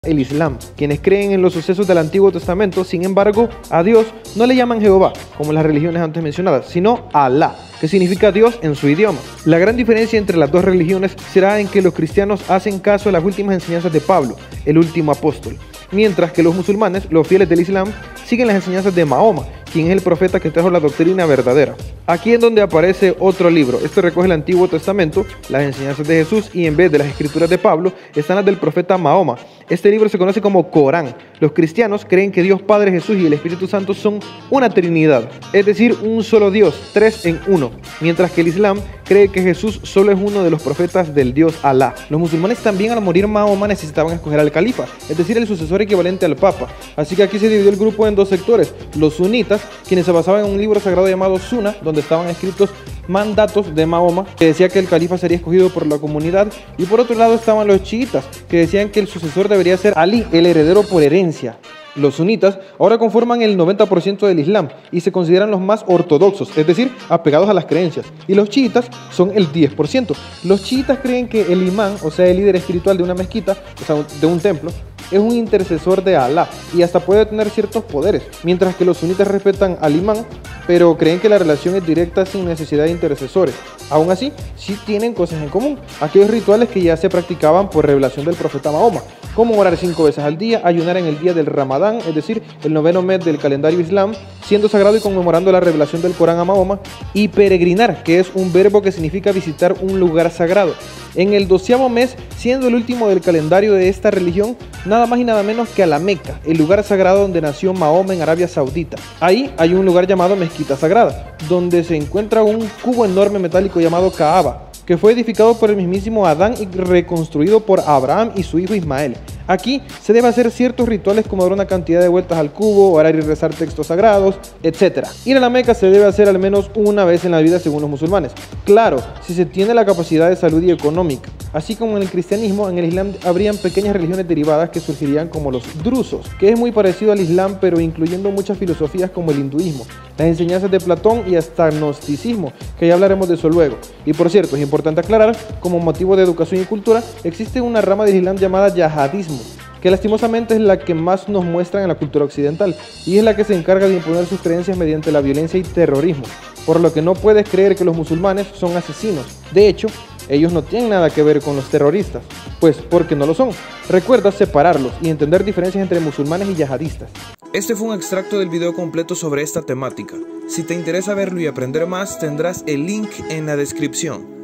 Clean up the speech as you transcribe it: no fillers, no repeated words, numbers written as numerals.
el Islam, quienes creen en los sucesos del Antiguo Testamento. Sin embargo, a Dios no le llaman Jehová, como las religiones antes mencionadas, sino Alá, que significa Dios en su idioma. La gran diferencia entre las dos religiones será en que los cristianos hacen caso a las últimas enseñanzas de Pablo, el último apóstol, mientras que los musulmanes, los fieles del Islam, siguen las enseñanzas de Mahoma, quien es el profeta que trajo la doctrina verdadera. Aquí es donde aparece otro libro. Este recoge el Antiguo Testamento, las enseñanzas de Jesús, y en vez de las escrituras de Pablo, están las del profeta Mahoma. Este libro se conoce como Corán. Los cristianos creen que Dios Padre, Jesús y el Espíritu Santo son una trinidad, es decir, un solo Dios, tres en uno, mientras que el Islam cree que Jesús solo es uno de los profetas del Dios Alá. Los musulmanes también, al morir Mahoma, necesitaban escoger al califa, es decir, el sucesor equivalente al papa. Así que aquí se dividió el grupo en dos sectores: los sunitas, quienes se basaban en un libro sagrado llamado Sunna, donde estaban escritos mandatos de Mahoma, que decía que el califa sería escogido por la comunidad, y por otro lado estaban los chiitas, que decían que el sucesor debería ser Ali, el heredero por herencia. Los sunitas ahora conforman el 90% del Islam y se consideran los más ortodoxos, es decir, apegados a las creencias, y los chiitas son el 10%. Los chiitas creen que el imán, o sea, el líder espiritual de una mezquita, o sea, de un templo, es un intercesor de Alá y hasta puede tener ciertos poderes, mientras que los sunitas respetan al imán, pero creen que la relación es directa sin necesidad de intercesores. Aún así, sí tienen cosas en común, aquellos rituales que ya se practicaban por revelación del profeta Mahoma, como orar 5 veces al día, ayunar en el día del Ramadán, es decir, el 9º mes del calendario islam, siendo sagrado y conmemorando la revelación del Corán a Mahoma, y peregrinar, que es un verbo que significa visitar un lugar sagrado. En el 12º mes, siendo el último del calendario de esta religión, nada más y nada menos que a la Meca, el lugar sagrado donde nació Mahoma en Arabia Saudita. Ahí hay un lugar llamado Mezquita Sagrada, donde se encuentra un cubo enorme metálico llamado Kaaba, que fue edificado por el mismísimo Adán y reconstruido por Abraham y su hijo Ismael. Aquí se debe hacer ciertos rituales como dar una cantidad de vueltas al cubo, orar y rezar textos sagrados, etc. Ir a la Meca se debe hacer al menos una vez en la vida según los musulmanes. Claro, si se tiene la capacidad de salud y económica. Así como en el cristianismo, en el Islam habrían pequeñas religiones derivadas que surgirían como los drusos, que es muy parecido al Islam pero incluyendo muchas filosofías como el hinduismo, las enseñanzas de Platón y hasta gnosticismo, que ya hablaremos de eso luego. Y por cierto, es importante aclarar, como motivo de educación y cultura, existe una rama del Islam llamada yihadismo, que lastimosamente es la que más nos muestran en la cultura occidental y es la que se encarga de imponer sus creencias mediante la violencia y terrorismo, por lo que no puedes creer que los musulmanes son asesinos. De hecho, ellos no tienen nada que ver con los terroristas, pues porque no lo son. Recuerda separarlos y entender diferencias entre musulmanes y yihadistas. Este fue un extracto del video completo sobre esta temática. Si te interesa verlo y aprender más, tendrás el link en la descripción.